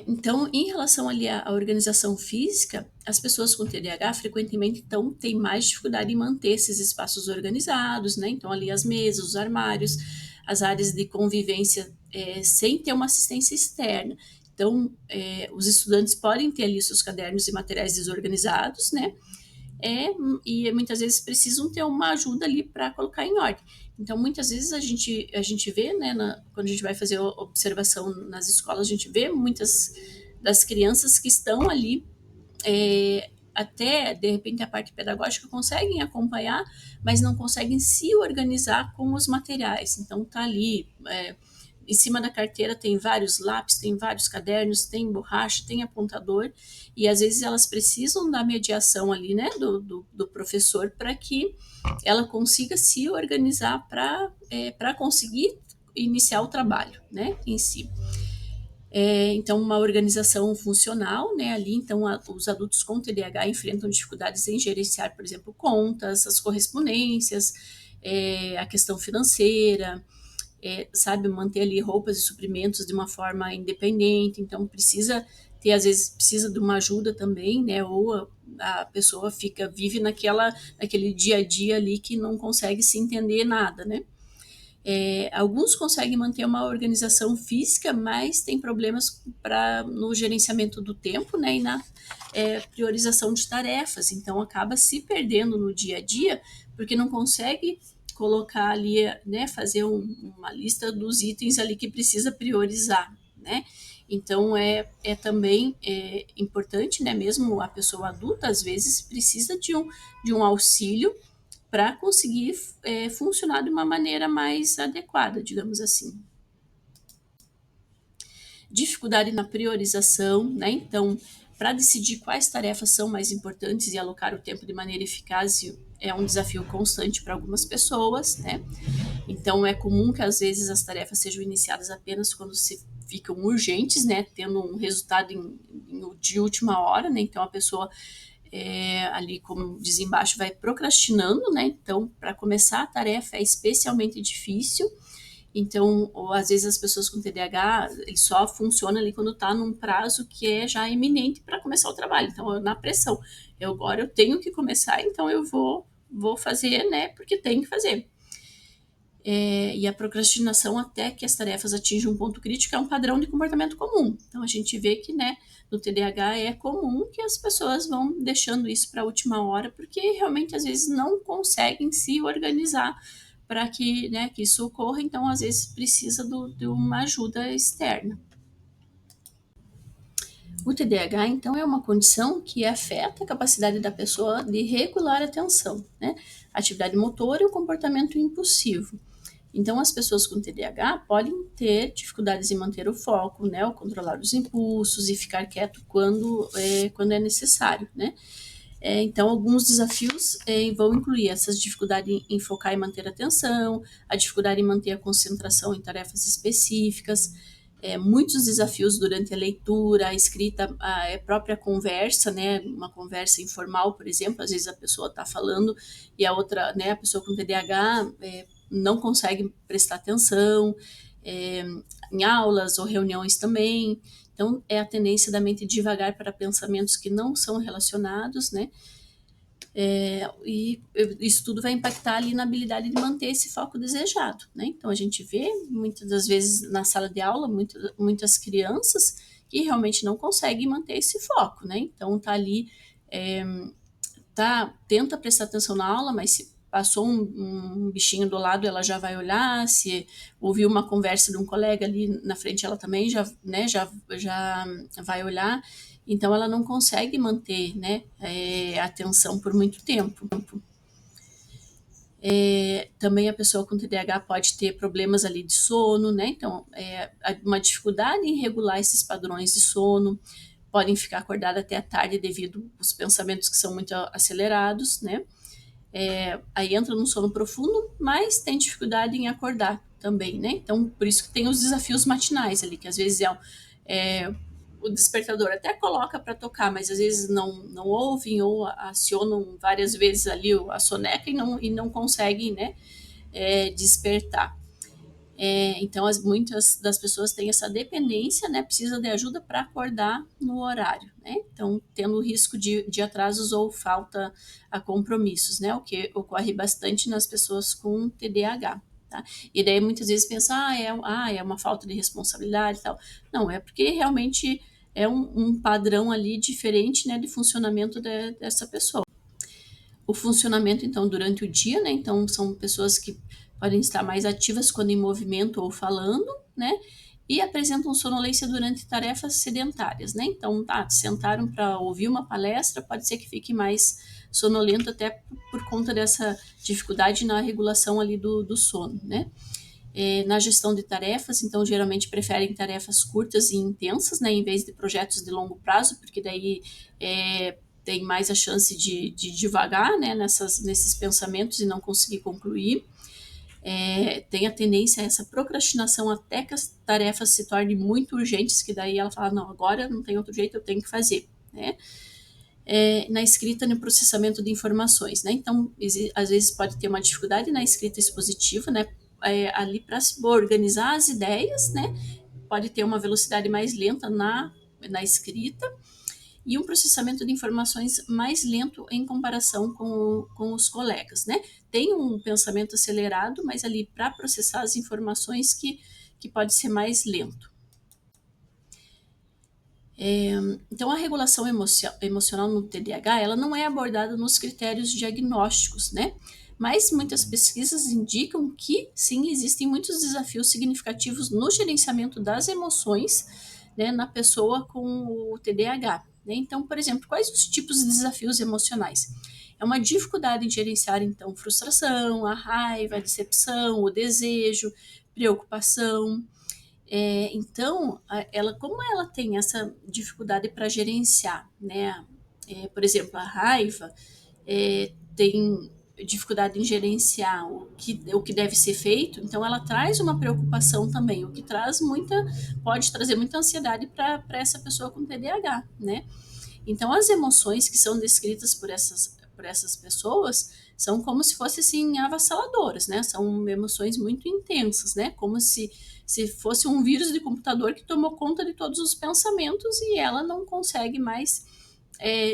Então, em relação ali à organização física, as pessoas com TDAH frequentemente então têm mais dificuldade em manter esses espaços organizados, né? Então, ali as mesas, os armários, as áreas de convivência, sem ter uma assistência externa. Então, os estudantes podem ter ali seus cadernos e materiais desorganizados, né? é, e muitas vezes precisam ter uma ajuda ali para colocar em ordem. Então, muitas vezes a gente vê, né, quando a gente vai fazer observação nas escolas, a gente vê muitas das crianças que estão ali, até de repente a parte pedagógica conseguem acompanhar, mas não conseguem se organizar com os materiais. Então, tá ali. Em cima da carteira tem vários lápis, tem vários cadernos, tem borracha, tem apontador, e às vezes elas precisam da mediação ali, né, do professor, para que ela consiga se organizar para conseguir iniciar o trabalho, né, em si. Então, uma organização funcional, né, ali, então, os adultos com TDAH enfrentam dificuldades em gerenciar, por exemplo, contas, as correspondências, a questão financeira, sabe, manter ali roupas e suprimentos de uma forma independente, então precisa ter, às vezes, precisa de uma ajuda também, né, ou a pessoa vive naquele dia a dia ali que não consegue se entender nada, né. Alguns conseguem manter uma organização física, mas tem problemas no gerenciamento do tempo, né, e na priorização de tarefas. Então, acaba se perdendo no dia a dia, porque não consegue colocar ali, né, fazer uma lista dos itens ali que precisa priorizar, né? Então, é também importante, né, mesmo a pessoa adulta, às vezes, precisa de um auxílio para conseguir funcionar de uma maneira mais adequada, digamos assim. Dificuldade na priorização, né? Então, para decidir quais tarefas são mais importantes e alocar o tempo de maneira eficaz é um desafio constante para algumas pessoas, né? Então, é comum que às vezes as tarefas sejam iniciadas apenas quando se ficam urgentes, né? Tendo um resultado de última hora, né? Então, a pessoa ali, como diz embaixo, vai procrastinando, né? Então, para começar a tarefa é especialmente difícil. Então, ou às vezes as pessoas com TDAH, ele só funciona ali quando está num prazo que é já iminente para começar o trabalho. Então, na pressão. Agora eu tenho que começar, então eu vou fazer, né? Porque tenho que fazer. E a procrastinação até que as tarefas atinjam um ponto crítico é um padrão de comportamento comum. Então, a gente vê que, né, no TDAH é comum que as pessoas vão deixando isso para a última hora, porque realmente às vezes não conseguem se organizar para que, né, que isso ocorra, então às vezes precisa de uma ajuda externa. O TDAH, então, é uma condição que afeta a capacidade da pessoa de regular a atenção, né, atividade motora e o comportamento impulsivo. Então, as pessoas com TDAH podem ter dificuldades em manter o foco, né, ou controlar os impulsos e ficar quieto quando é necessário, né. Então, alguns desafios vão incluir essas dificuldades em focar e manter a atenção, a dificuldade em manter a concentração em tarefas específicas, muitos desafios durante a leitura, a escrita, a própria conversa, né, uma conversa informal, por exemplo, às vezes a pessoa está falando e a outra, né, a pessoa com TDAH não consegue prestar atenção, é, em aulas ou reuniões também. Então, é a tendência da mente divagar para pensamentos que não são relacionados, né? E isso tudo vai impactar ali na habilidade de manter esse foco desejado, né? Então, a gente vê muitas das vezes na sala de aula muitas crianças que realmente não conseguem manter esse foco, né? Então, tá ali, é, tenta prestar atenção na aula, mas se passou um bichinho do lado, ela já vai olhar, se ouviu uma conversa de um colega ali na frente, ela também já, né, já vai olhar, então ela não consegue manter, né, a atenção por muito tempo. Também a pessoa com TDAH pode ter problemas ali de sono, né, então uma dificuldade em regular esses padrões de sono, podem ficar acordadas até a tarde devido aos pensamentos que são muito acelerados, né? Aí entra num sono profundo, mas tem dificuldade em acordar também, né? Então, por isso que tem os desafios matinais ali, que às vezes o despertador até coloca para tocar, mas às vezes não ouvem ou acionam várias vezes ali a soneca e não conseguem, né, despertar. Então, muitas das pessoas têm essa dependência, né? Precisa de ajuda para acordar no horário, né? Então, tendo o risco de atrasos ou falta a compromissos, né? O que ocorre bastante nas pessoas com TDAH. Tá? E daí muitas vezes pensa, é uma falta de responsabilidade e tal. Não, é porque realmente é um padrão ali diferente, né, de funcionamento dessa pessoa. O funcionamento, então, durante o dia, né? Então, são pessoas que podem estar mais ativas quando em movimento ou falando, né? E apresentam sonolência durante tarefas sedentárias, né? Então, sentaram para ouvir uma palestra, pode ser que fique mais sonolento até por conta dessa dificuldade na regulação ali do sono, né? Na gestão de tarefas, então geralmente preferem tarefas curtas e intensas, né, em vez de projetos de longo prazo, porque daí tem mais a chance de divagar, né, nesses pensamentos e não conseguir concluir. Tem a tendência a essa procrastinação até que as tarefas se tornem muito urgentes, que daí ela fala, não, agora não tem outro jeito, eu tenho que fazer, né? Na escrita e no processamento de informações, né? Então, às vezes pode ter uma dificuldade na escrita expositiva, né? Ali para se organizar as ideias, né? Pode ter uma velocidade mais lenta na escrita e um processamento de informações mais lento em comparação com os colegas, né? Tem um pensamento acelerado, mas ali para processar as informações que pode ser mais lento. Então, a regulação emocional no TDAH, ela não é abordada nos critérios diagnósticos, né? Mas muitas pesquisas indicam que, sim, existem muitos desafios significativos no gerenciamento das emoções, né, na pessoa com o TDAH. Né? Então, por exemplo, quais os tipos de desafios emocionais? É uma dificuldade em gerenciar, então, frustração, a raiva, a decepção, o desejo, preocupação. Então, como ela tem essa dificuldade para gerenciar, né? Por exemplo, a raiva tem dificuldade em gerenciar o que deve ser feito, então ela traz uma preocupação também, o que pode trazer muita ansiedade para essa pessoa com TDAH, né? Então, as emoções que são descritas por essas pessoas são como se fossem assim, avassaladoras, né? São emoções muito intensas, né? Como se fosse um vírus de computador que tomou conta de todos os pensamentos e ela não consegue mais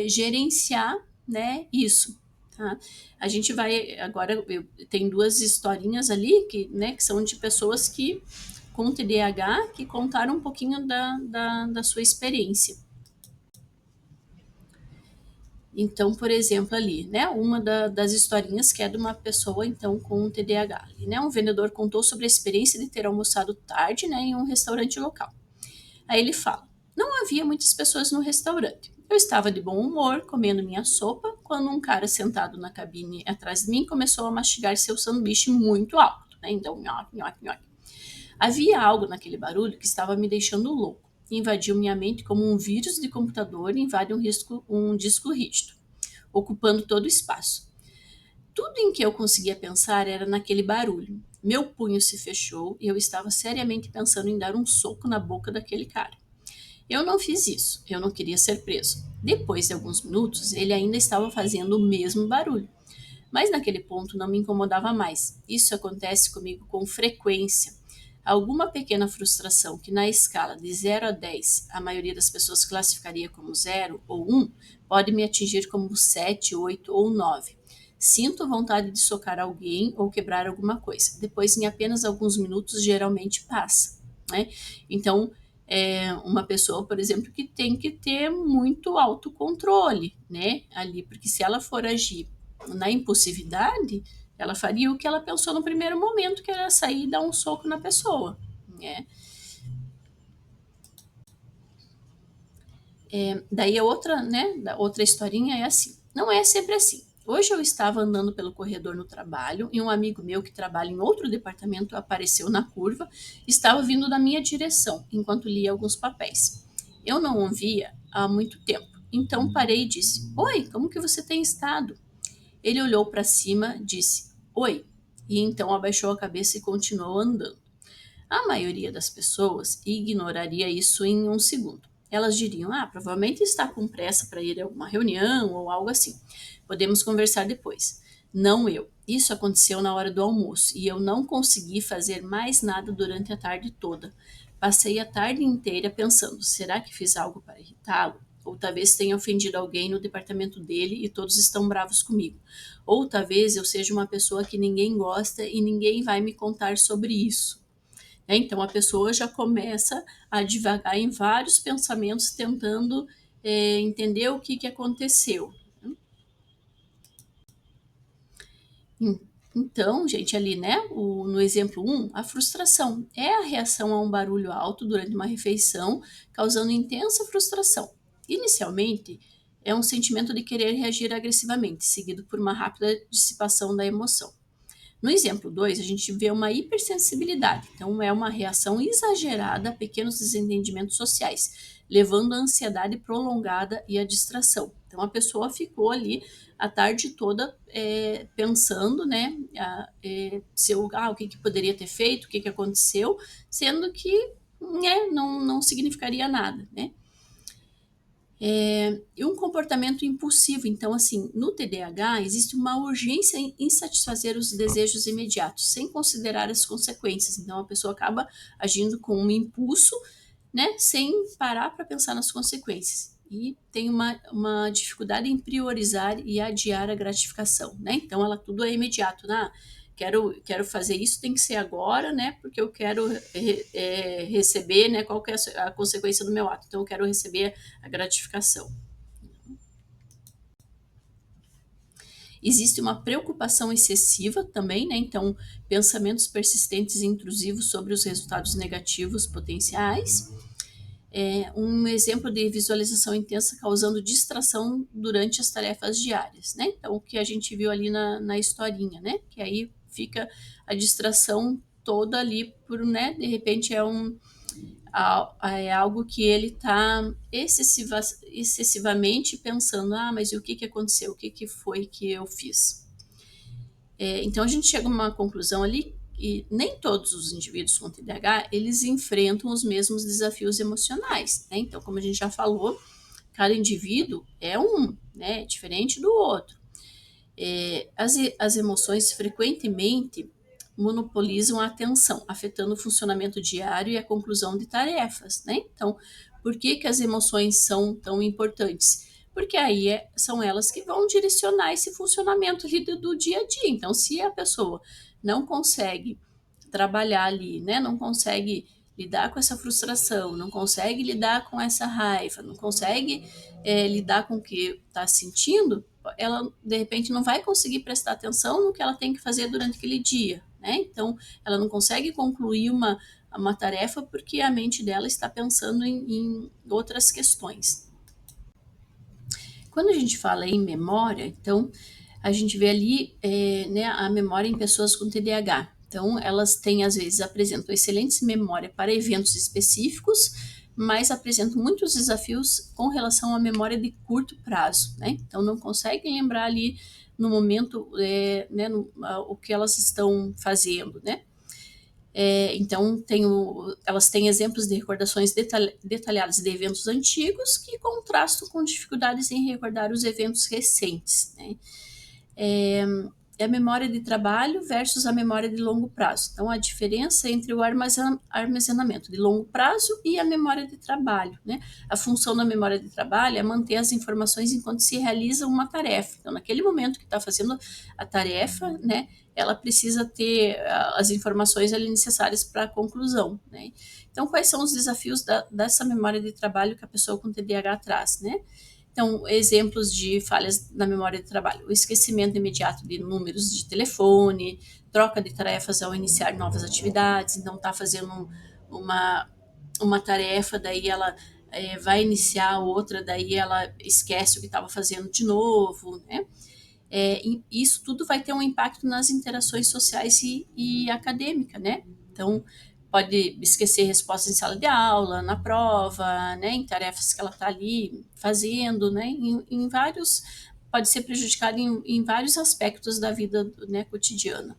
gerenciar, né, isso. Tá? A gente vai agora, tem duas historinhas ali que são de pessoas que com TDAH que contaram um pouquinho da sua experiência. Então, por exemplo, ali, né, uma das historinhas que é de uma pessoa, então, com um TDAH. Ali, né, um vendedor contou sobre a experiência de ter almoçado tarde, né, em um restaurante local. Aí ele fala, não havia muitas pessoas no restaurante. Eu estava de bom humor, comendo minha sopa, quando um cara sentado na cabine atrás de mim começou a mastigar seu sanduíche muito alto, né, então, nhoque, nhoque, nhoque. Havia algo naquele barulho que estava me deixando louco. Invadiu minha mente como um vírus de computador e invade um disco rígido, ocupando todo o espaço. Tudo em que eu conseguia pensar era naquele barulho. Meu punho se fechou e eu estava seriamente pensando em dar um soco na boca daquele cara. Eu não fiz isso, eu não queria ser preso. Depois de alguns minutos, ele ainda estava fazendo o mesmo barulho. Mas naquele ponto não me incomodava mais. Isso acontece comigo com frequência. Alguma pequena frustração que na escala de 0 a 10 a maioria das pessoas classificaria como 0 ou 1 pode me atingir como 7, 8 ou 9. Sinto vontade de socar alguém ou quebrar alguma coisa. Depois, em apenas alguns minutos, geralmente passa. Né? Então, uma pessoa, por exemplo, que tem que ter muito autocontrole, né? Ali, porque se ela for agir na impulsividade, ela faria o que ela pensou no primeiro momento, que era sair e dar um soco na pessoa. Né? Daí a outra, né, outra historinha é assim. Não é sempre assim. Hoje eu estava andando pelo corredor no trabalho e um amigo meu que trabalha em outro departamento apareceu na curva, estava vindo da minha direção enquanto lia alguns papéis. Eu não o via há muito tempo, então parei e disse: Oi, como que você tem estado? Ele olhou para cima, disse: Oi, e então abaixou a cabeça e continuou andando. A maioria das pessoas ignoraria isso em um segundo. Elas diriam: provavelmente está com pressa para ir a alguma reunião ou algo assim. Podemos conversar depois. Não eu. Isso aconteceu na hora do almoço e eu não consegui fazer mais nada durante a tarde toda. Passei a tarde inteira pensando: será que fiz algo para irritá-lo? Ou talvez tenha ofendido alguém no departamento dele e todos estão bravos comigo. Ou talvez eu seja uma pessoa que ninguém gosta e ninguém vai me contar sobre isso. Então a pessoa já começa a divagar em vários pensamentos, tentando entender o que aconteceu. Então, gente, ali, né, no exemplo um, a frustração é a reação a um barulho alto durante uma refeição, causando intensa frustração. Inicialmente, é um sentimento de querer reagir agressivamente, seguido por uma rápida dissipação da emoção. No exemplo 2, a gente vê uma hipersensibilidade, então é uma reação exagerada a pequenos desentendimentos sociais, levando à ansiedade prolongada e à distração. Então a pessoa ficou ali a tarde toda pensando, né, o que poderia ter feito, o que aconteceu, sendo que não significaria nada, né? E um comportamento impulsivo. Então, assim, no TDAH existe uma urgência em satisfazer os desejos imediatos, sem considerar as consequências. Então, a pessoa acaba agindo com um impulso, né, sem parar para pensar nas consequências. E tem uma dificuldade em priorizar e adiar a gratificação, né? Então, ela tudo é imediato, né? Quero fazer isso, tem que ser agora, né? Porque eu quero receber, né? Qual que é a consequência do meu ato? Então, eu quero receber a gratificação. Existe uma preocupação excessiva também, né? Então, pensamentos persistentes e intrusivos sobre os resultados negativos potenciais. Um exemplo de visualização intensa causando distração durante as tarefas diárias, né? Então, o que a gente viu ali na historinha, né? Que aí fica a distração toda ali por, né? De repente é algo que ele está excessivamente pensando, mas o que aconteceu? O que foi que eu fiz? Então a gente chega a uma conclusão ali que nem todos os indivíduos com TDAH eles enfrentam os mesmos desafios emocionais, né? Então, como a gente já falou, cada indivíduo é né? Diferente do outro. As emoções frequentemente monopolizam a atenção, afetando o funcionamento diário e a conclusão de tarefas, né? Então, por que as emoções são tão importantes? Porque aí são elas que vão direcionar esse funcionamento ali do dia a dia. Então, se a pessoa não consegue trabalhar ali, né? Não consegue lidar com essa frustração, não consegue lidar com essa raiva, não consegue lidar com o que está sentindo, ela de repente não vai conseguir prestar atenção no que ela tem que fazer durante aquele dia, né? Então, ela não consegue concluir uma tarefa porque a mente dela está pensando em outras questões. Quando a gente fala em memória, então, a gente vê ali né, a memória em pessoas com TDAH. Então, elas têm, às vezes, apresentam excelente memória para eventos específicos, mas apresentam muitos desafios com relação à memória de curto prazo, né? Então, não conseguem lembrar ali no momento né, o que elas estão fazendo, né? Então, elas têm exemplos de recordações detalhadas de eventos antigos que contrastam com dificuldades em recordar os eventos recentes, né? É a memória de trabalho versus a memória de longo prazo. Então, a diferença entre o armazenamento de longo prazo e a memória de trabalho, né? A função da memória de trabalho é manter as informações enquanto se realiza uma tarefa. Então, naquele momento que está fazendo a tarefa, né, ela precisa ter as informações ali necessárias para a conclusão, né? Então, quais são os desafios dessa memória de trabalho que a pessoa com TDAH traz, né? Então, exemplos de falhas na memória de trabalho: o esquecimento imediato de números de telefone, troca de tarefas ao iniciar novas atividades. Então, está fazendo uma, uma tarefa, daí ela vai iniciar outra, daí ela esquece o que estava fazendo de novo, né? Isso tudo vai ter um impacto nas interações sociais e acadêmica, né? Então, pode esquecer respostas em sala de aula, na prova, né, em tarefas que ela está ali fazendo, né, em vários, pode ser prejudicada em vários aspectos da vida, né, cotidiana.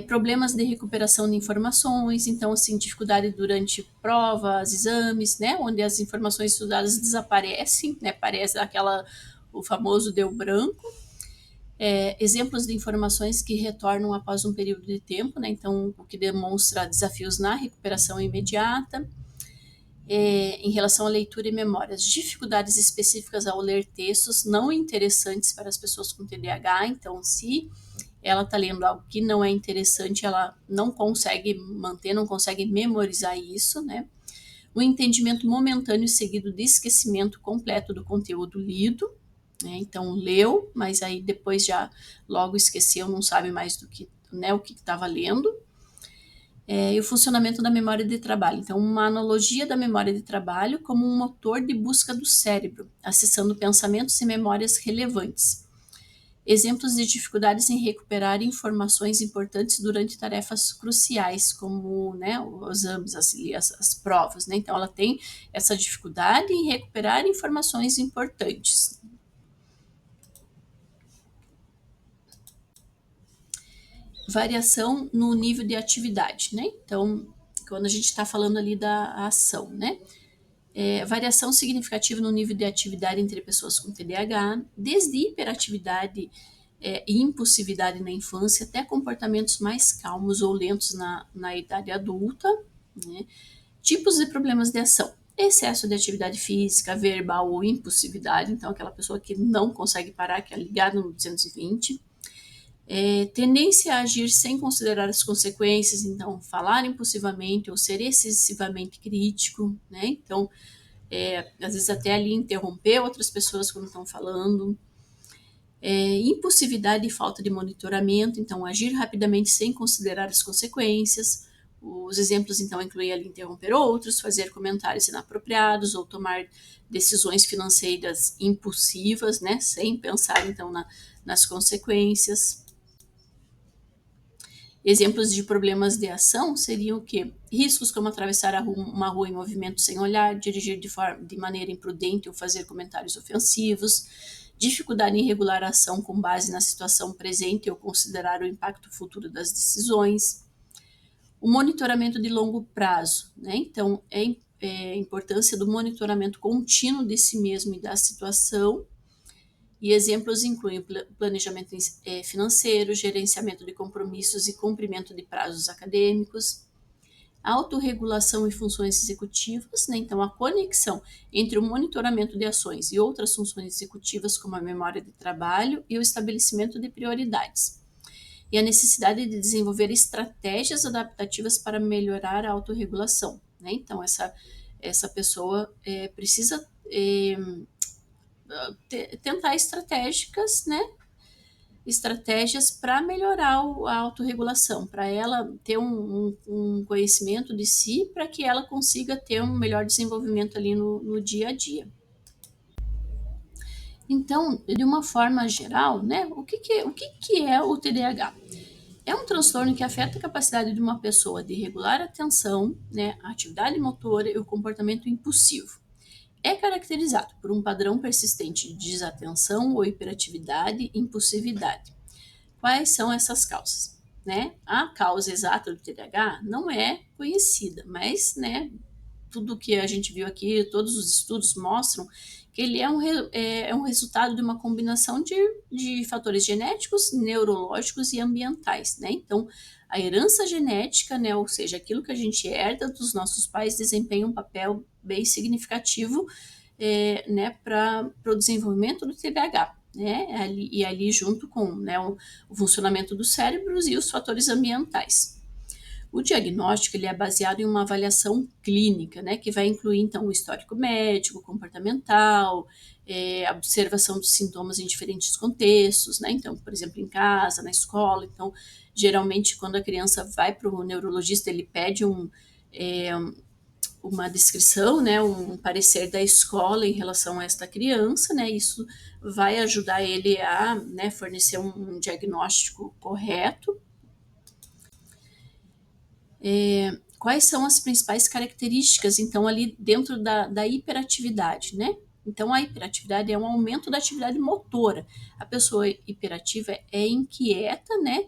Problemas de recuperação de informações, então, assim, dificuldade durante provas, exames, né, onde as informações estudadas desaparecem, né, parece aquela o famoso deu branco. Exemplos de informações que retornam após um período de tempo, né? Então, o que demonstra desafios na recuperação imediata. Em relação à leitura e memórias, dificuldades específicas ao ler textos não interessantes para as pessoas com TDAH. Então, se ela está lendo algo que não é interessante, ela não consegue manter, não consegue memorizar isso, né? O entendimento momentâneo seguido de esquecimento completo do conteúdo lido, né? Então, leu, mas aí depois já logo esqueceu, não sabe mais do que, né, o que estava lendo. E o funcionamento da memória de trabalho. Então, uma analogia da memória de trabalho como um motor de busca do cérebro, acessando pensamentos e memórias relevantes. Exemplos de dificuldades em recuperar informações importantes durante tarefas cruciais, como, né, os exames, as provas. Né? Então, ela tem essa dificuldade em recuperar informações importantes. Variação no nível de atividade. Né? Então, quando a gente está falando ali da ação, né? Variação significativa no nível de atividade entre pessoas com TDAH, desde hiperatividade e impulsividade na infância até comportamentos mais calmos ou lentos na idade adulta. Né? Tipos de problemas de ação: excesso de atividade física, verbal ou impulsividade, então aquela pessoa que não consegue parar, que é ligada no 220. Tendência a agir sem considerar as consequências, então falar impulsivamente ou ser excessivamente crítico, né? Então, às vezes até ali interromper outras pessoas quando estão falando. Impulsividade e falta de monitoramento, então agir rapidamente sem considerar as consequências. Os exemplos, então, incluem ali interromper outros, fazer comentários inapropriados ou tomar decisões financeiras impulsivas, né, sem pensar, então, nas consequências. Exemplos de problemas de ação seriam o quê? Riscos como atravessar uma rua em movimento sem olhar, dirigir de maneira imprudente ou fazer comentários ofensivos, dificuldade em regular a ação com base na situação presente ou considerar o impacto futuro das decisões. O monitoramento de longo prazo, né? Então, a importância do monitoramento contínuo de si mesmo e da situação. E exemplos incluem planejamento financeiro, gerenciamento de compromissos e cumprimento de prazos acadêmicos, autorregulação e funções executivas, né? Então, a conexão entre o monitoramento de ações e outras funções executivas, como a memória de trabalho e o estabelecimento de prioridades. E a necessidade de desenvolver estratégias adaptativas para melhorar a autorregulação, né? Então, essa pessoa precisa tentar estratégias para melhorar a autorregulação, para ela ter um conhecimento de si, para que ela consiga ter um melhor desenvolvimento ali no dia a dia. Então, de uma forma geral, né, o que é o TDAH? É um transtorno que afeta a capacidade de uma pessoa de regular a atenção, né, a atividade motora e o comportamento impulsivo. É caracterizado por um padrão persistente de desatenção ou hiperatividade e impulsividade. Quais são essas causas? Né? A causa exata do TDAH não é conhecida, mas, né, tudo que a gente viu aqui, todos os estudos mostram que ele é um resultado de uma combinação de fatores genéticos, neurológicos e ambientais. Né? Então, a herança genética, né, ou seja, aquilo que a gente herda dos nossos pais, desempenha um papel bem significativo né, para o desenvolvimento do TDAH. Né, ali junto com, né, o funcionamento dos cérebros e os fatores ambientais. O diagnóstico ele é baseado em uma avaliação clínica, né, que vai incluir então o histórico médico, comportamental, observação dos sintomas em diferentes contextos, né, então, por exemplo, em casa, na escola. Então, geralmente, quando a criança vai para o neurologista, ele pede uma descrição, né, um parecer da escola em relação a esta criança, né, isso vai ajudar ele a, né, fornecer um diagnóstico correto. Quais são as principais características, então, ali dentro da hiperatividade, né? Então, a hiperatividade é um aumento da atividade motora. A pessoa hiperativa é inquieta, né?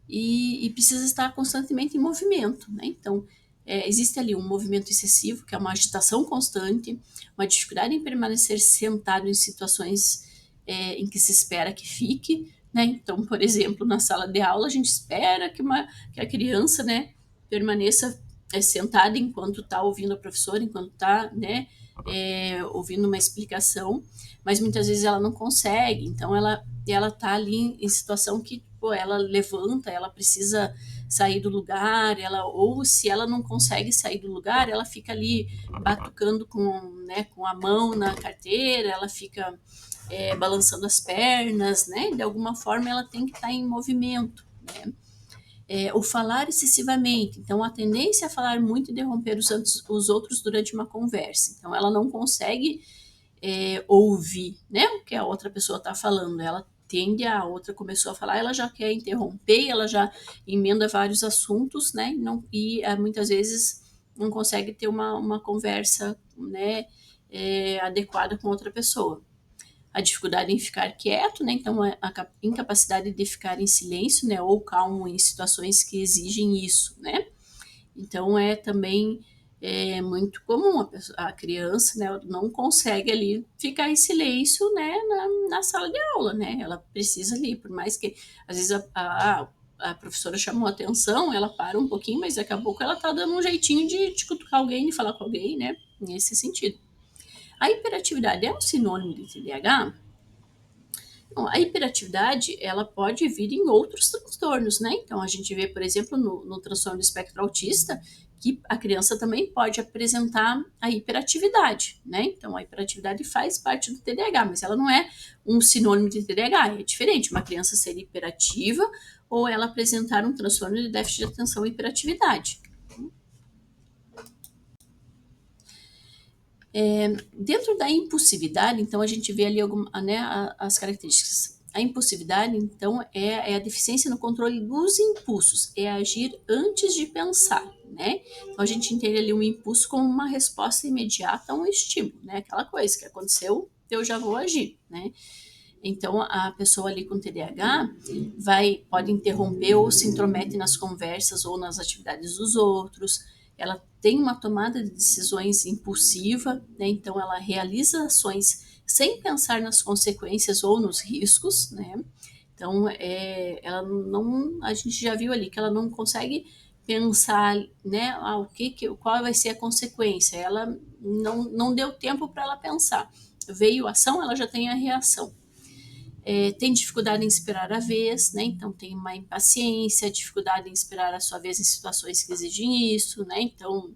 E precisa estar constantemente em movimento, né? Então, existe ali um movimento excessivo, que é uma agitação constante, uma dificuldade em permanecer sentado em situações em que se espera que fique, né? Então, por exemplo, na sala de aula, a gente espera que a criança, né, permaneça sentada enquanto está ouvindo a professora, enquanto está, né, ouvindo uma explicação, mas muitas vezes ela não consegue, então ela está ali em situação que, pô, ela levanta, ela precisa sair do lugar, ou se ela não consegue sair do lugar, ela fica ali batucando com a mão na carteira, ela fica balançando as pernas, né? De alguma forma ela tem que estar em movimento, né? O falar excessivamente, então a tendência a falar muito e interromper os outros durante uma conversa, então ela não consegue ouvir, né, o que a outra pessoa está falando, ela tende a outra começou a falar, ela já quer interromper, ela já emenda vários assuntos, né, muitas vezes não consegue ter uma conversa, né, adequada com outra pessoa. A dificuldade em ficar quieto, né? Então a incapacidade de ficar em silêncio, né? Ou calmo em situações que exigem isso, né? Então também muito comum a criança, né? Não consegue ali ficar em silêncio, né? Na sala de aula, né? Ela precisa ali, por mais que às vezes a professora chamou a atenção, ela para um pouquinho, mas daqui a pouco ela tá dando um jeitinho de cutucar alguém, de falar com alguém, né? Nesse sentido. A hiperatividade é um sinônimo de TDAH? Bom, a hiperatividade, ela pode vir em outros transtornos, né? Então, a gente vê, por exemplo, no transtorno do espectro autista, que a criança também pode apresentar a hiperatividade, né? Então, a hiperatividade faz parte do TDAH, mas ela não é um sinônimo de TDAH, é diferente uma criança ser hiperativa ou ela apresentar um transtorno de déficit de atenção e hiperatividade. Dentro da impulsividade, então, a gente vê ali as características. A impulsividade, então, é a deficiência no controle dos impulsos, é agir antes de pensar, né? Então, a gente entende ali um impulso como uma resposta imediata a um estímulo, né? Aquela coisa que aconteceu, eu já vou agir, né? Então, a pessoa ali com TDAH pode interromper ou se intromete nas conversas ou nas atividades dos outros. Ela tem uma tomada de decisões impulsiva, né? Então ela realiza ações sem pensar nas consequências ou nos riscos, né? Então, ela não, a gente já viu ali que ela não consegue pensar, né, qual vai ser a consequência. Ela não deu tempo para ela pensar. Veio a ação, ela já tem a reação. Tem dificuldade em esperar a vez, né? Então tem uma impaciência, dificuldade em esperar a sua vez em situações que exigem isso, né? Então,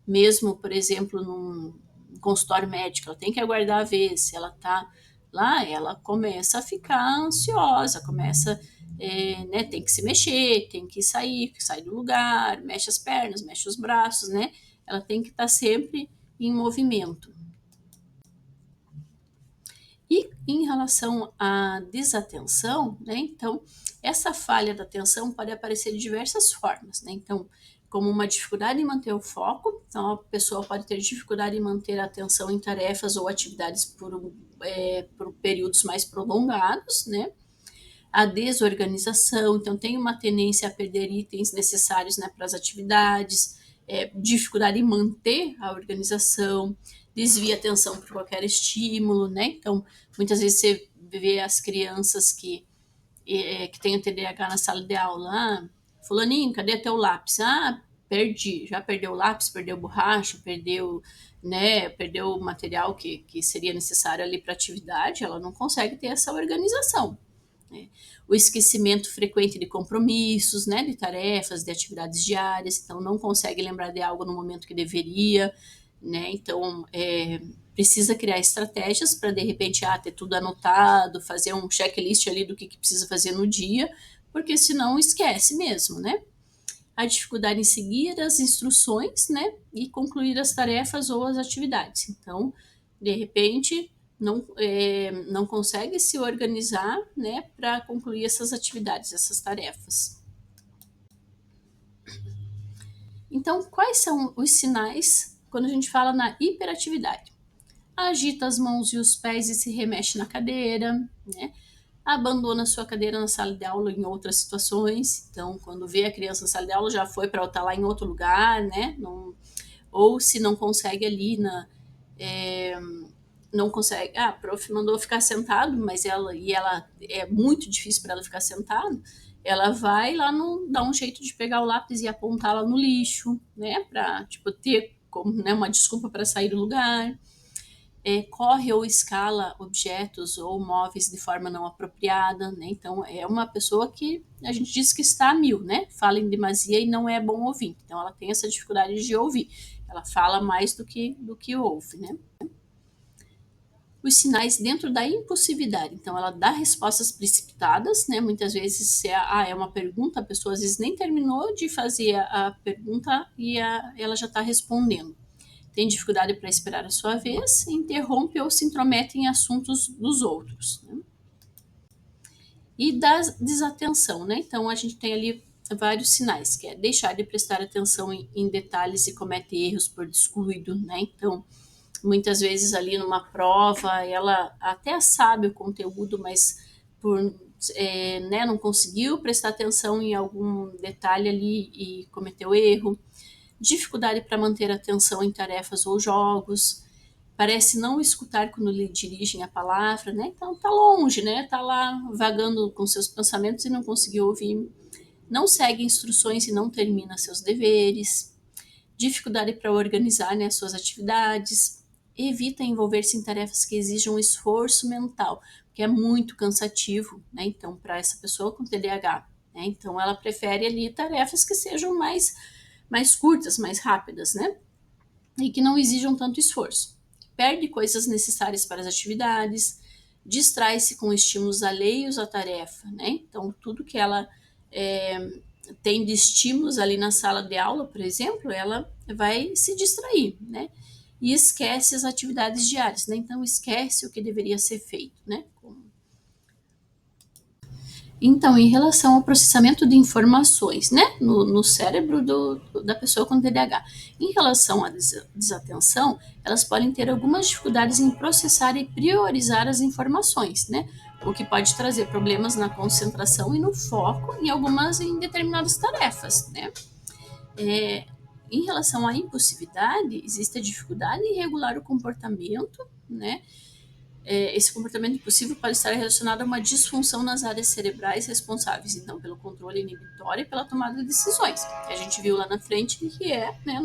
mesmo, por exemplo, num consultório médico, ela tem que aguardar a vez, se ela tá lá, ela começa a ficar ansiosa, começa, né? Tem que se mexer, tem que sair, sai do lugar, mexe as pernas, mexe os braços, né? Ela tem que estar sempre em movimento. E em relação à desatenção, né, então, essa falha da atenção pode aparecer de diversas formas, né? Então, como uma dificuldade em manter o foco, então a pessoa pode ter dificuldade em manter a atenção em tarefas ou atividades por períodos mais prolongados, né? A desorganização, então tem uma tendência a perder itens necessários, né, para as atividades, dificuldade em manter a organização, desvia a atenção por qualquer estímulo, né? Então, muitas vezes você vê as crianças que têm o TDAH na sala de aula, fulaninho, cadê teu lápis? Perdi, já perdeu o lápis, perdeu borracha, perdeu o material que seria necessário ali para atividade, ela não consegue ter essa organização, né? O esquecimento frequente de compromissos, né, de tarefas, de atividades diárias, então não consegue lembrar de algo no momento que deveria, né? Então precisa criar estratégias para de repente ter tudo anotado, fazer um checklist ali do que precisa fazer no dia, porque senão esquece mesmo, né? A dificuldade em seguir as instruções, né, e concluir as tarefas ou as atividades. Então, de repente, não consegue se organizar, né, para concluir essas atividades, essas tarefas. Então, quais são os sinais quando a gente fala na hiperatividade? Agita as mãos e os pés e se remexe na cadeira, né? Abandona sua cadeira na sala de aula em outras situações. Então, quando vê a criança na sala de aula, já foi para estar lá em outro lugar, né? Não, ou se não consegue ali não consegue, a prof mandou ficar sentado, mas ela é muito difícil para ela ficar sentada, ela vai lá no dar um jeito de pegar o lápis e apontar lá no lixo, né, para tipo ter como, né, uma desculpa para sair do lugar. Corre ou escala objetos ou móveis de forma não apropriada, né? Então é uma pessoa que a gente diz que está a mil, né? Fala em demasia e não é bom ouvir. Então ela tem essa dificuldade de ouvir. Ela fala mais do que ouve, né? Os sinais dentro da impulsividade. Então, ela dá respostas precipitadas, né? Muitas vezes, se é uma pergunta, a pessoa às vezes nem terminou de fazer a pergunta e ela já está respondendo. Tem dificuldade para esperar a sua vez, interrompe ou se intromete em assuntos dos outros, né? E da desatenção, né? Então, a gente tem ali vários sinais, que é deixar de prestar atenção em detalhes e comete erros por descuido, né? Então, muitas vezes ali numa prova, ela até sabe o conteúdo, mas por né, não conseguiu prestar atenção em algum detalhe ali e cometeu erro. Dificuldade para manter atenção em tarefas ou jogos, parece não escutar quando lhe dirigem a palavra, né? Então tá longe, né? Tá lá vagando com seus pensamentos e não conseguiu ouvir. Não segue instruções e não termina seus deveres. Dificuldade para organizar, né, suas atividades. Evita envolver-se em tarefas que exijam esforço mental, que é muito cansativo, né? Então, para essa pessoa com TDAH, né? Então, ela prefere ali tarefas que sejam mais curtas, mais rápidas, né? E que não exijam tanto esforço. Perde coisas necessárias para as atividades, distrai-se com estímulos alheios à tarefa, né? Então, tudo que ela tem de estímulos ali na sala de aula, por exemplo, ela vai se distrair, né? E esquece as atividades diárias, né? Então, esquece o que deveria ser feito, né? Então, em relação ao processamento de informações, né, no cérebro da pessoa com TDAH, em relação à desatenção, elas podem ter algumas dificuldades em processar e priorizar as informações, né, o que pode trazer problemas na concentração e no foco em determinadas tarefas, né. Em relação à impulsividade, existe a dificuldade em regular o comportamento, né. Esse comportamento impulsivo pode estar relacionado a uma disfunção nas áreas cerebrais responsáveis, então, pelo controle inibitório e pela tomada de decisões. Que a gente viu lá na frente que é, né,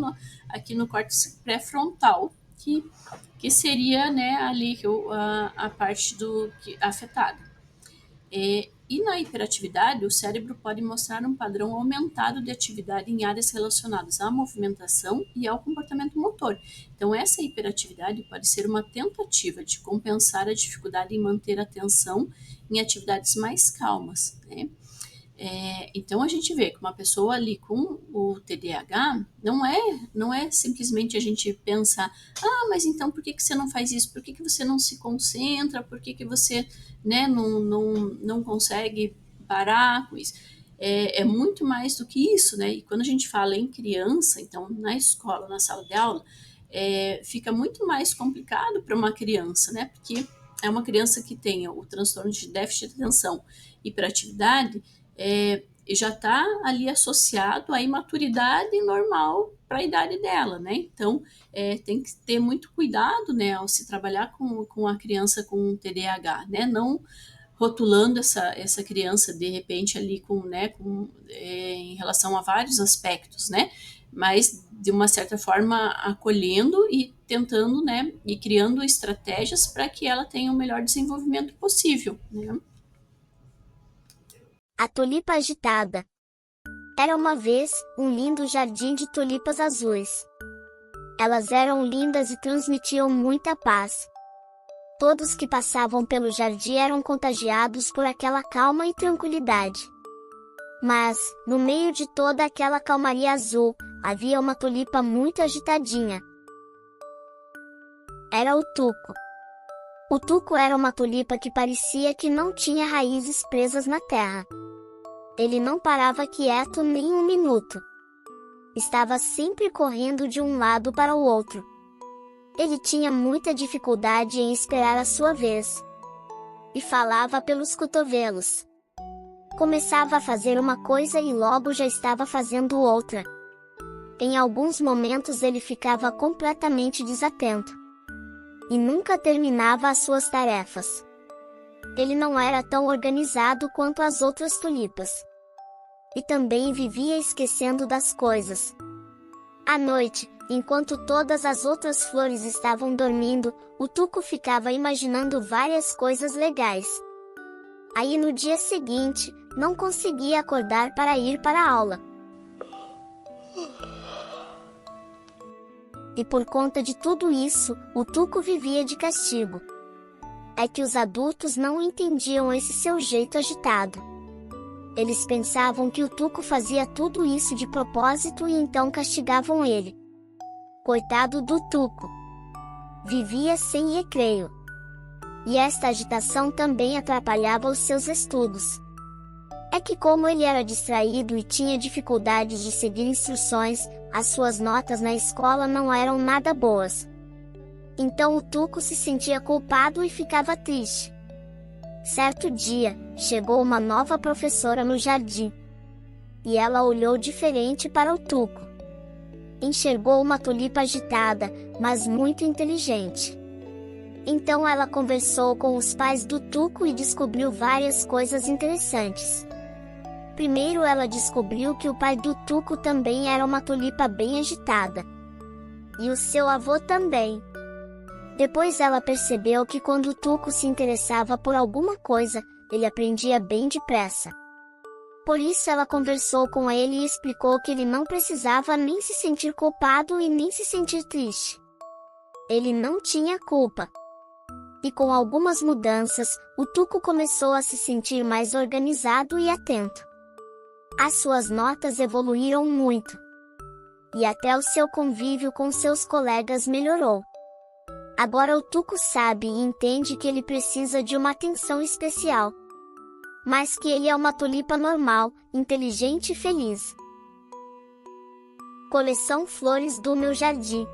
aqui no córtex pré-frontal, que seria, né, ali a parte afetada. E na hiperatividade, o cérebro pode mostrar um padrão aumentado de atividade em áreas relacionadas à movimentação e ao comportamento motor. Então, essa hiperatividade pode ser uma tentativa de compensar a dificuldade em manter a atenção em atividades mais calmas, né? Então, a gente vê que uma pessoa ali com o TDAH não é simplesmente a gente pensar, mas então por que você não faz isso? Por que você não se concentra? Por que você, né, não consegue parar com isso? É muito mais do que isso, né? E quando a gente fala em criança, então na escola, na sala de aula, fica muito mais complicado para uma criança, né? Porque é uma criança que tenha o transtorno de déficit de atenção, hiperatividade, já está ali associado à imaturidade normal para a idade dela, né? Então, tem que ter muito cuidado, né, ao se trabalhar com a criança com TDAH, né? Não rotulando essa criança, de repente, ali em relação a vários aspectos, né? Mas, de uma certa forma, acolhendo e tentando, né, e criando estratégias para que ela tenha o melhor desenvolvimento possível, né? A tulipa agitada. Era uma vez um lindo jardim de tulipas azuis. Elas eram lindas e transmitiam muita paz. Todos que passavam pelo jardim eram contagiados por aquela calma e tranquilidade. Mas, no meio de toda aquela calmaria azul, havia uma tulipa muito agitadinha. Era o tuco. O tuco era uma tulipa que parecia que não tinha raízes presas na terra. Ele não parava quieto nem um minuto. Estava sempre correndo de um lado para o outro. Ele tinha muita dificuldade em esperar a sua vez. E falava pelos cotovelos. Começava a fazer uma coisa e logo já estava fazendo outra. Em alguns momentos ele ficava completamente desatento. e nunca terminava as suas tarefas. Ele não era tão organizado quanto as outras tulipas. E também vivia esquecendo das coisas. À noite, enquanto todas as outras flores estavam dormindo, o Tuco ficava imaginando várias coisas legais. Aí no dia seguinte, não conseguia acordar para ir para a aula. E por conta de tudo isso, o Tuco vivia de castigo. É que os adultos não entendiam esse seu jeito agitado. Eles pensavam que o Tuco fazia tudo isso de propósito e então castigavam ele. Coitado do Tuco! Vivia sem recreio. E esta agitação também atrapalhava os seus estudos. É que como ele era distraído e tinha dificuldades de seguir instruções, as suas notas na escola não eram nada boas. Então o Tuco se sentia culpado e ficava triste. Certo dia, chegou uma nova professora no jardim. E ela olhou diferente para o Tuco. Enxergou uma tulipa agitada, mas muito inteligente. Então ela conversou com os pais do Tuco e descobriu várias coisas interessantes. Primeiro ela descobriu que o pai do Tuco também era uma tulipa bem agitada. E o seu avô também. Depois ela percebeu que quando o Tuco se interessava por alguma coisa, ele aprendia bem depressa. Por isso ela conversou com ele e explicou que ele não precisava nem se sentir culpado e nem se sentir triste. Ele não tinha culpa. E com algumas mudanças, o Tuco começou a se sentir mais organizado e atento. As suas notas evoluíram muito. E até o seu convívio com seus colegas melhorou. Agora o Tuco sabe e entende que ele precisa de uma atenção especial. Mas que ele é uma tulipa normal, inteligente e feliz. Coleção Flores do Meu Jardim.